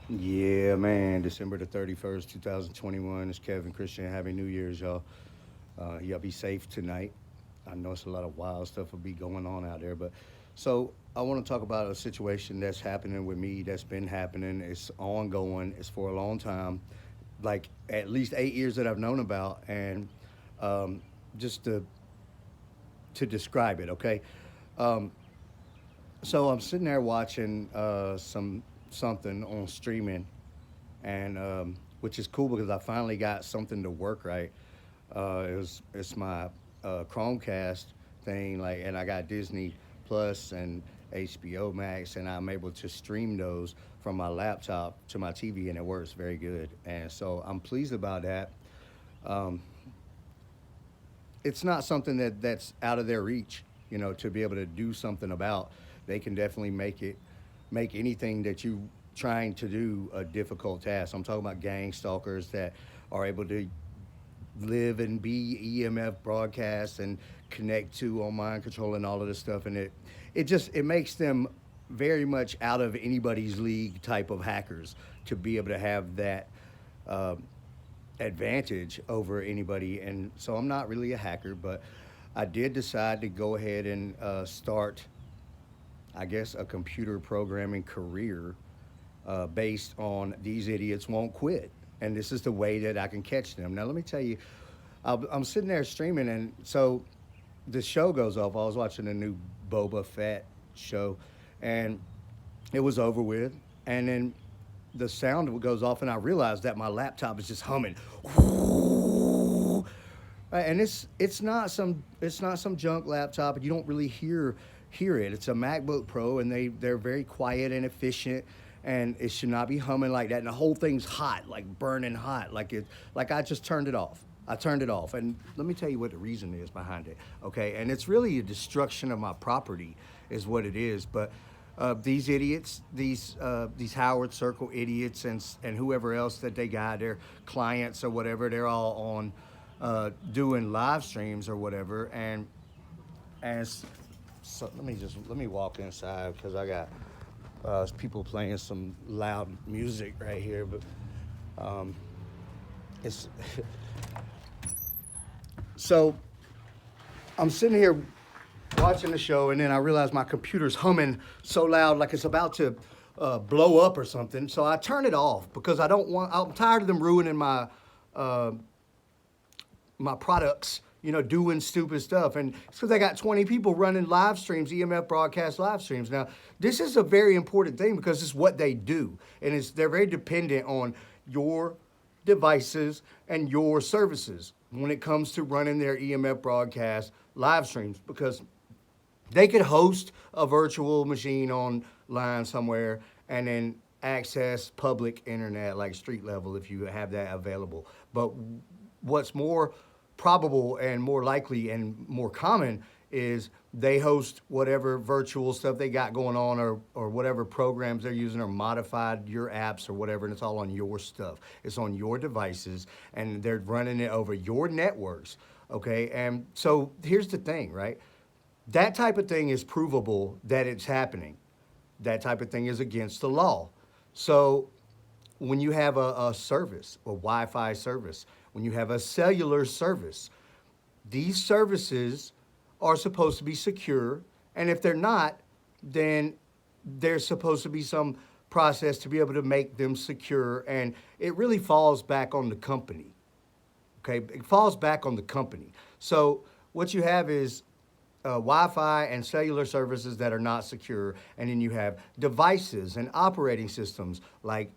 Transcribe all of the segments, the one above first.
Yeah, man. December the 31st, 2021. It's Kevin Christian. Happy New Year's, y'all. Y'all be safe tonight. I know it's a lot of wild stuff will be going on out there, but so I want to talk about a situation that's happening with me. That's been happening. It's ongoing. It's for a long time, like at least 8 years that I've known about, and um, just to describe it, okay. Um, so I'm sitting there watching something on streaming, and which is cool because I finally got something to work right. It's my Chromecast thing, like, and I got Disney Plus and HBO Max, and I'm able to stream those from my laptop to my TV, and it works very good. And so I'm pleased about that. Um, it's not something that's out of their reach, to be able to do something about. They can definitely make anything that you trying to do a difficult task. I'm talking about gang stalkers that are able to live and be EMF broadcasts and connect to on mind control and all of this stuff, and it makes them very much out of anybody's league type of hackers to be able to have that uh, advantage over anybody. And so I'm not really a hacker, but I did decide to go ahead and start, I guess, a computer programming career based on these idiots won't quit. And this is the way that I can catch them. Now, let me tell you, I'm sitting there streaming, and so the show goes off. I was watching a new Boba Fett show, and it was over with. And then the sound goes off, and I realized that my laptop is just humming. Right, and it's not some junk laptop, and you don't really hear it. It's a MacBook Pro, and they're very quiet and efficient, and it should not be humming like that. And the whole thing's hot, like burning hot, like I just turned it off. I turned it off, and let me tell you what the reason is behind it. Okay, and it's really a destruction of my property, is what it is. But these idiots, these Howard Circle idiots, and whoever else that they got, their clients or whatever, they're all on doing live streams or whatever. And as so, let me walk inside because I got people playing some loud music right here, but um, it's so I'm sitting here watching the show, and then I realize my computer's humming so loud, like it's about to blow up or something. So I turn it off because I don't want. I'm tired of them ruining uh, my products. Doing stupid stuff, and it's because I got 20 people running live streams, EMF broadcast live streams. Now, this is a very important thing because it's what they do, and they're very dependent on your devices and your services when it comes to running their EMF broadcast live streams, because they could host a virtual machine online somewhere and then access public internet like street level if you have that available. But what's more probable and more likely and more common is they host whatever virtual stuff they got going on, or whatever programs they're using, or modified your apps or whatever, and it's all on your stuff. It's on your devices, and they're running it over your networks. Okay, and so here's the thing, right? That type of thing is provable that it's happening. That type of thing is against the law. So when you have a service, a Wi-Fi service, when you have a cellular service, these services are supposed to be secure, and if they're not, then there's supposed to be some process to be able to make them secure, and it really falls back on the company. Okay, it falls back on the company. So what you have is Wi-Fi and cellular services that are not secure, and then you have devices and operating systems like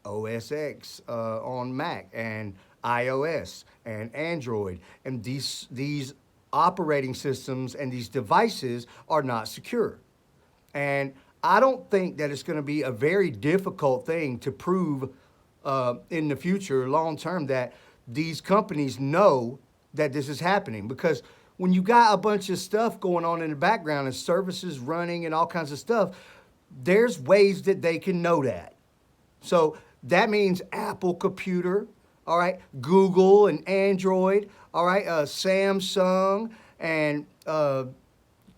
OS X on Mac, and iOS and Android, and these operating systems and these devices are not secure. And I don't think that it's going to be a very difficult thing to prove in the future, long term, that these companies know that this is happening. Because when you got a bunch of stuff going on in the background and services running and all kinds of stuff, there's ways that they can know that. So that means Apple Computer, all right, Google and Android, all right, Samsung and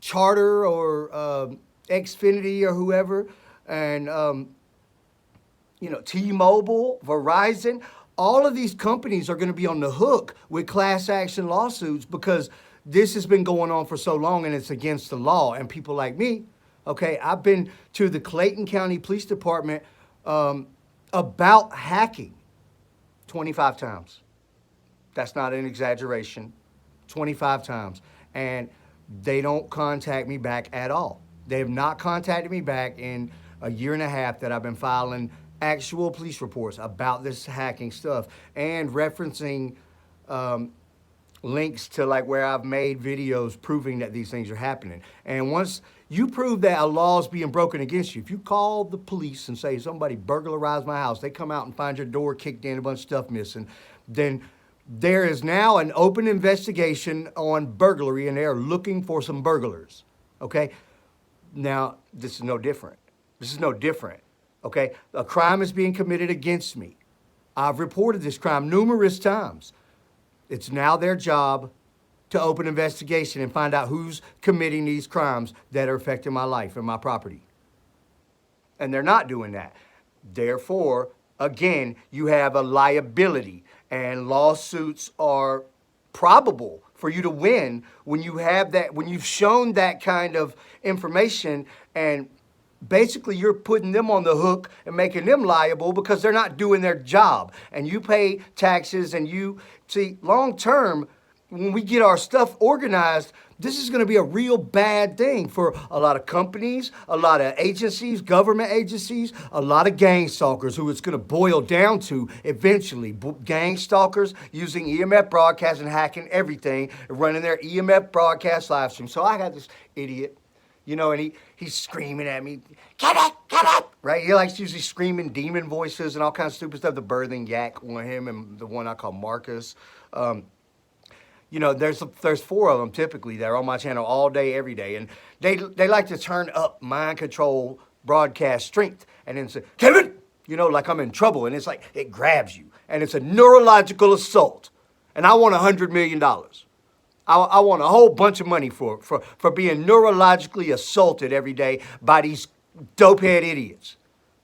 Charter or Xfinity or whoever, and T-Mobile, Verizon, all of these companies are going to be on the hook with class action lawsuits because this has been going on for so long and it's against the law. And people like me, okay, I've been to the Clayton County Police Department about hacking 25 times. That's not an exaggeration. 25 times. And they don't contact me back at all. They have not contacted me back in a year and a half that I've been filing actual police reports about this hacking stuff and referencing links to like where I've made videos proving that these things are happening. And once you prove that a law is being broken against you, if you call the police and say somebody burglarized my house, they come out and find your door kicked in, a bunch of stuff missing, then there is now an open investigation on burglary and they're looking for some burglars, okay? Now, this is no different. This is no different, okay? A crime is being committed against me. I've reported this crime numerous times. It's now their job to open investigation and find out who's committing these crimes that are affecting my life and my property. And they're not doing that. Therefore, again, you have a liability, and lawsuits are probable for you to win when you have that, when you've shown that kind of information, and basically you're putting them on the hook and making them liable because they're not doing their job. And you pay taxes, and you see, long term, when we get our stuff organized, this is going to be a real bad thing for a lot of companies, a lot of agencies, government agencies, a lot of gang stalkers who it's going to boil down to eventually. Gang stalkers using EMF broadcast and hacking everything, and running their EMF broadcast live stream. So I got this idiot, and he's screaming at me, get it, right? He likes usually screaming demon voices and all kinds of stupid stuff. The birthing yak, one of him, and the one I call Marcus. There's four of them typically that are on my channel all day, every day. And they like to turn up mind control broadcast strength and then say, Kevin, like I'm in trouble. And it's like, it grabs you. And it's a neurological assault. And I want $100 million. I want a whole bunch of money for being neurologically assaulted every day by these dopehead idiots.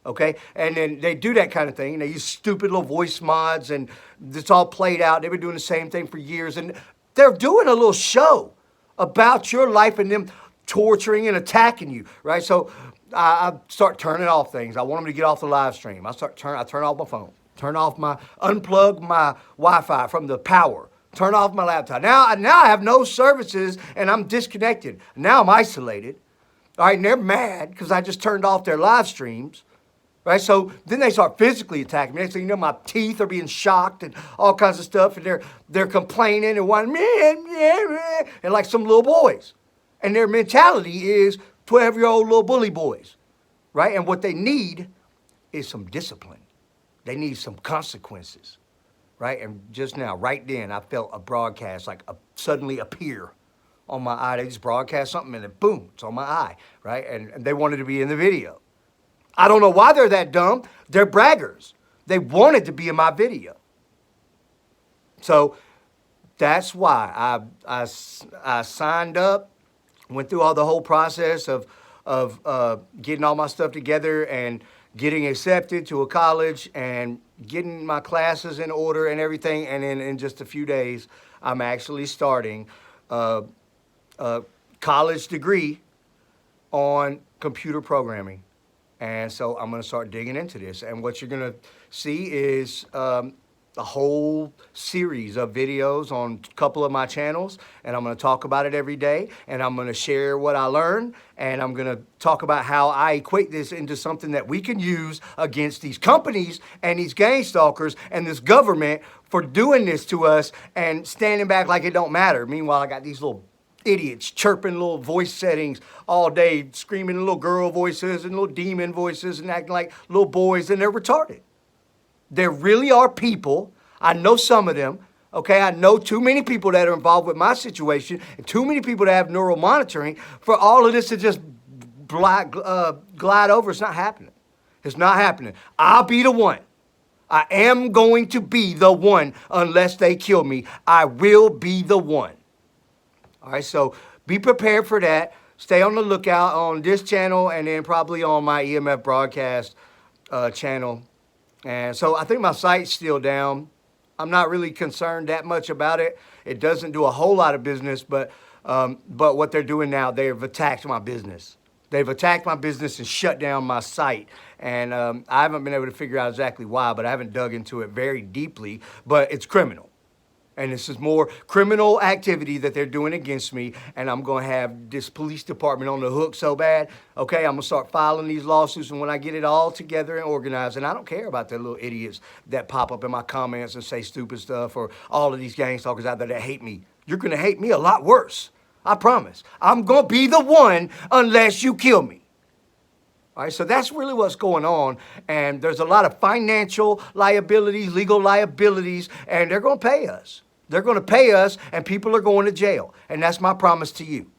Okay? And then they do that kind of thing. And they use stupid little voice mods, and it's all played out. They've been doing the same thing for years. And they're doing a little show about your life and them torturing and attacking you, right? So I start turning off things. I want them to get off the live stream. I turn off my phone, unplug my Wi-Fi from the power, turn off my laptop. Now I have no services and I'm disconnected. Now I'm isolated, all right? And they're mad because I just turned off their live streams. Right, so then they start physically attacking me. Next thing you know, my teeth are being shocked and all kinds of stuff, and they're complaining and whining, and like some little boys. And their mentality is 12-year-old little bully boys, right? And what they need is some discipline. They need some consequences, right? And just now, right then, I felt a broadcast suddenly appear on my eye. They just broadcast something, and then boom, it's on my eye, right? And they wanted to be in the video. I don't know why they're that dumb. They're braggers. They wanted to be in my video. So that's why I signed up, went through the whole process of getting all my stuff together and getting accepted to a college and getting my classes in order and everything. And then in just a few days, I'm actually starting a college degree on computer programming. And so I'm going to start digging into this. And what you're going to see is a whole series of videos on a couple of my channels. And I'm going to talk about it every day. And I'm going to share what I learned. And I'm going to talk about how I equate this into something that we can use against these companies and these gang stalkers and this government for doing this to us and standing back like it don't matter. Meanwhile, I got these little idiots chirping little voice settings all day, screaming little girl voices and little demon voices and acting like little boys, and they're retarded. There really are people, I know some of them, okay? I know too many people that are involved with my situation and too many people that have neural monitoring for all of this to just glide over. It's not happening. It's not happening. I'll be the one. I am going to be the one unless they kill me. I will be the one. All right, so be prepared for that. Stay on the lookout on this channel and then probably on my EMF broadcast channel And so I think my site's still down. I'm not really concerned that much about it. It doesn't do a whole lot of business, but what they're doing now, they've attacked my business. They've attacked my business and shut down my site. And I haven't been able to figure out exactly why, but I haven't dug into it very deeply. But it's criminal. And this is more criminal activity that they're doing against me. And I'm going to have this police department on the hook so bad. Okay, I'm going to start filing these lawsuits. And when I get it all together and organized, and I don't care about the little idiots that pop up in my comments and say stupid stuff, or all of these gang stalkers out there that hate me. You're going to hate me a lot worse. I promise. I'm going to be the one unless you kill me. All right, so that's really what's going on. And there's a lot of financial liabilities, legal liabilities, and they're going to pay us. They're going to pay us, and people are going to jail. And that's my promise to you.